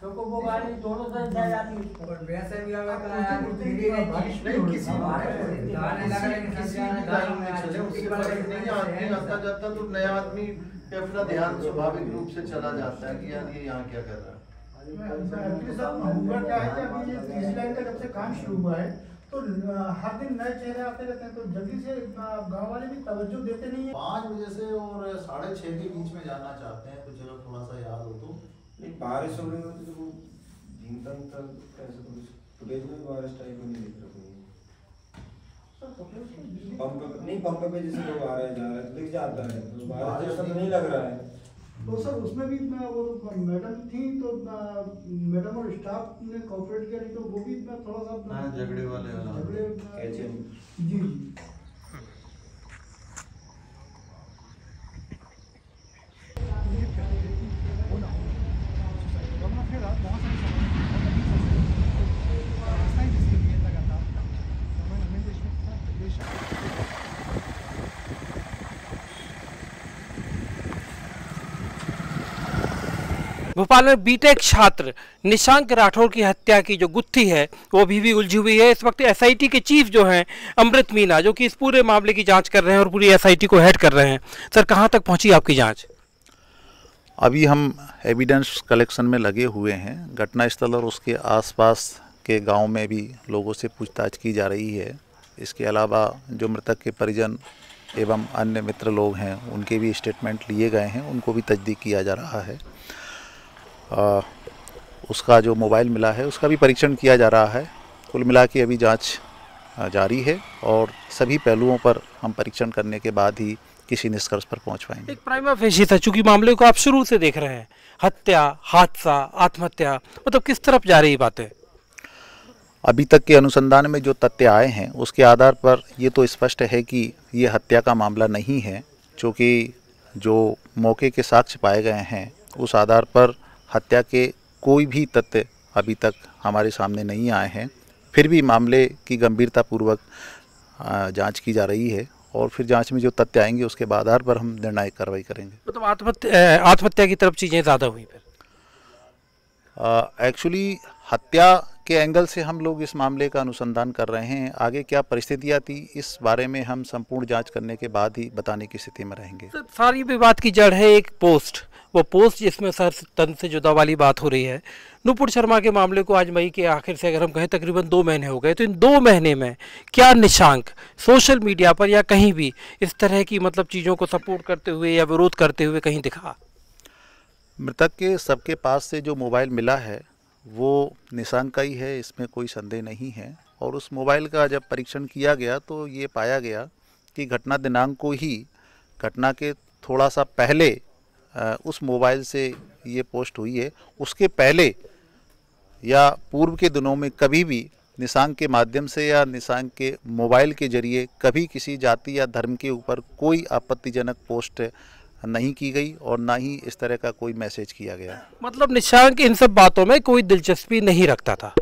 क्योंकि वो गाड़ी दोनों तरफ जा जाती है उसको। और वैसे भी अगर धीरे नहीं किसी गाने लगने किसी भी लाइन में चले उससे फर्क नहीं है। आदमी आता जाता तो नया आदमी अपना ध्यान स्वाभाविक रूप से चला जाता है कि यार ये यहाँ क्या कर रहा है। हुआ क्या है कि अभी ये तीसरी लाइन का जब से काम शुरू हुआ है तो हर दिन नए चेहरे आते रहते हैं, तो जल्दी से गांव वाले भी तवज्जो देते नहीं है। 5 बजे से और 6:30 के बीच में जाना चाहते हैं, तो चलो थोड़ा सा याद हो तो। नहीं बारिश हो रही होती तो वो झींगतन तक ऐसे कुछ फुटेज में बारिश टाइप में नहीं दिख रहा कोई। पंप पे जैसे लोग आ रहे हैं जा रहे हैं तो दिख जाता है, तो बारिश जैसा तो नहीं लग रहा है। तो सर उसमें भी वो मैडम थी तो मैडम और स्टाफ ने कोऑपरेट किया, नहीं तो वो भी थोड़ा सा झगड़े वाले झगड़े जी जी। भोपाल में बीटेक छात्र निशांक राठौर की हत्या की जो गुत्थी है वो अभी भी उलझी हुई है। इस वक्त एसआईटी के चीफ जो हैं अमृत मीना, जो कि इस पूरे मामले की जांच कर रहे हैं और पूरी एसआईटी को हेड कर रहे हैं। सर, कहां तक पहुंची आपकी जांच? अभी हम एविडेंस कलेक्शन में लगे हुए हैं। घटनास्थल और उसके आसपास के गांव में भी लोगों से पूछताछ की जा रही है। इसके अलावा जो मृतक के परिजन एवं अन्य मित्र लोग हैं उनके भी स्टेटमेंट लिए गए हैं, उनको भी तस्दीक किया जा रहा है। उसका जो मोबाइल मिला है उसका भी परीक्षण किया जा रहा है। कुल मिला के अभी जांच जारी है और सभी पहलुओं पर हम परीक्षण करने के बाद ही किसी निष्कर्ष पर पहुंच पाएंगे। एक प्राइमा फेशी था, चूंकि मामले को आप शुरू से देख रहे हैं, हत्या, हादसा, आत्महत्या, मतलब किस तरफ जा रही बातें? अभी तक के अनुसंधान में जो तथ्य आए हैं उसके आधार पर ये तो स्पष्ट है कि ये हत्या का मामला नहीं है, क्योंकि जो मौके के साक्ष्य पाए गए हैं उस आधार पर हत्या के कोई भी तथ्य अभी तक हमारे सामने नहीं आए हैं। फिर भी मामले की गंभीरतापूर्वक जांच की जा रही है और फिर जांच में जो तथ्य आएंगे उसके आधार पर हम निर्णायक कार्रवाई करेंगे। मतलब आत्महत्या की तरफ चीज़ें ज़्यादा हुई फिर? एक्चुअली हत्या के एंगल से हम लोग इस मामले का अनुसंधान कर रहे हैं। आगे क्या परिस्थितियां थी इस बारे में हम संपूर्ण जांच करने के बाद ही बताने की स्थिति में रहेंगे। सारी विवाद की जड़ है एक पोस्ट, वो पोस्ट जिसमें सर तन से जुदा वाली बात हो रही है। नुपुर शर्मा के मामले को आज मई के आखिर से अगर हम कहें तकरीबन 2 महीने हो गए, तो इन 2 महीने में क्या निशांक सोशल मीडिया पर या कहीं भी इस तरह की मतलब चीज़ों को सपोर्ट करते हुए या विरोध करते हुए कहीं दिखा? मृतक के सबके पास से जो मोबाइल मिला है वो निशांक का ही है, इसमें कोई संदेह नहीं है। और उस मोबाइल का जब परीक्षण किया गया तो ये पाया गया कि घटना दिनांक को ही, घटना के थोड़ा सा पहले उस मोबाइल से ये पोस्ट हुई है। उसके पहले या पूर्व के दिनों में कभी भी निशांक के माध्यम से या निशांक के मोबाइल के जरिए कभी किसी जाति या धर्म के ऊपर कोई आपत्तिजनक पोस्ट नहीं की गई और ना ही इस तरह का कोई मैसेज किया गया। मतलब निशांक इन सब बातों में कोई दिलचस्पी नहीं रखता था?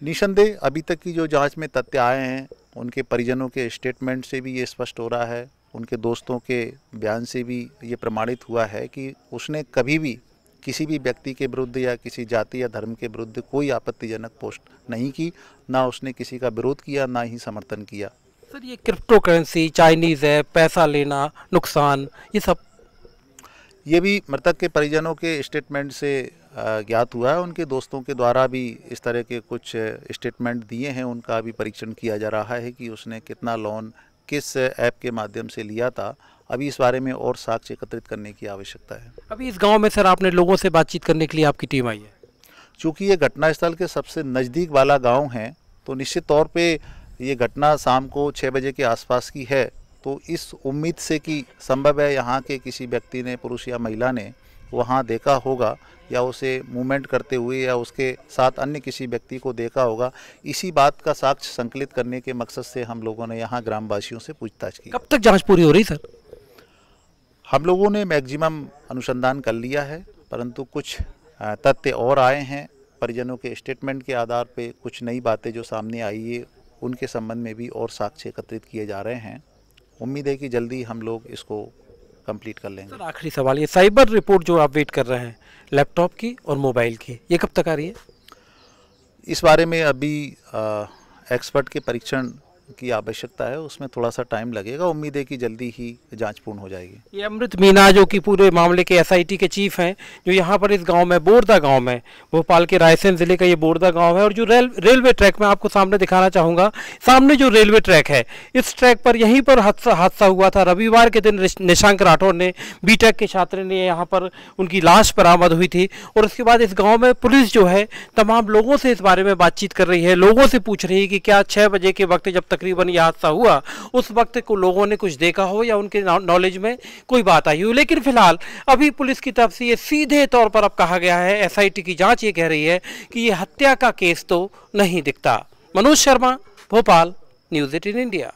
निसंदेह अभी तक की जो जांच में तथ्य आए हैं, उनके परिजनों के स्टेटमेंट से भी ये स्पष्ट हो रहा है, उनके दोस्तों के बयान से भी ये प्रमाणित हुआ है कि उसने कभी भी किसी भी व्यक्ति के विरुद्ध या किसी जाति या धर्म के विरुद्ध कोई आपत्तिजनक पोस्ट नहीं की, ना उसने किसी का विरोध किया ना ही समर्थन किया। सर, ये क्रिप्टो करेंसी, चाइनीज़ है, पैसा लेना, नुकसान, ये सब ये भी मृतक के परिजनों के स्टेटमेंट से ज्ञात हुआ है। उनके दोस्तों के द्वारा भी इस तरह के कुछ स्टेटमेंट दिए हैं, उनका भी परीक्षण किया जा रहा है कि उसने कितना लोन किस ऐप के माध्यम से लिया था। अभी इस बारे में और साक्ष्य एकत्रित करने की आवश्यकता है। अभी इस गांव में सर आपने लोगों से बातचीत करने के लिए आपकी टीम आई है? चूँकि ये घटनास्थल के सबसे नज़दीक वाला गांव है तो निश्चित तौर पे ये घटना शाम को 6 बजे के आसपास की है, तो इस उम्मीद से कि संभव है यहाँ के किसी व्यक्ति ने, पुरुष या महिला ने वहाँ देखा होगा या उसे मूवमेंट करते हुए या उसके साथ अन्य किसी व्यक्ति को देखा होगा। इसी बात का साक्ष्य संकलित करने के मकसद से हम लोगों ने यहाँ ग्रामवासियों से पूछताछ की। कब तक जांच पूरी हो रही सर? हम लोगों ने मैक्सिमम अनुसंधान कर लिया है, परंतु कुछ तथ्य और आए हैं। परिजनों के स्टेटमेंट के आधार पे कुछ नई बातें जो सामने आई है उनके संबंध में भी और साक्ष्य एकत्रित किए जा रहे हैं। उम्मीद है कि जल्दी हम लोग इसको कंप्लीट कर लेंगे। सर आखिरी सवाल, ये साइबर रिपोर्ट जो आप वेट कर रहे हैं लैपटॉप की और मोबाइल की, ये कब तक आ रही है? इस बारे में अभी एक्सपर्ट के परीक्षण की आवश्यकता है, उसमें थोड़ा सा टाइम लगेगा। उम्मीद है कि जल्दी ही जांच पूर्ण हो जाएगी। ये अमृत मीना जो कि पूरे मामले के एसआईटी के चीफ हैं, जो यहाँ पर इस गांव में बोरदा गांव में, भोपाल के रायसेन जिले का ये बोरदा गांव है, और जो रेलवे ट्रैक में आपको सामने दिखाना चाहूँगा, सामने जो रेलवे ट्रैक है, इस ट्रैक पर यहीं पर हादसा हुआ था। रविवार के दिन निशांक राठौर ने, बीटेक के छात्र ने, यहाँ पर उनकी लाश बरामद हुई थी। और उसके बाद इस गाँव में पुलिस जो है तमाम लोगों से इस बारे में बातचीत कर रही है, लोगों से पूछ रही है कि क्या 6 बजे के वक्त जब तकरीबन यह हादसा हुआ उस वक्त को लोगों ने कुछ देखा हो या उनके नॉलेज में कोई बात आई हो। लेकिन फिलहाल अभी पुलिस की तरफ से ये सीधे तौर पर अब कहा गया है, एसआईटी की जांच ये कह रही है कि ये हत्या का केस तो नहीं दिखता। Manoj Sharma, Bhopal, news 18 India.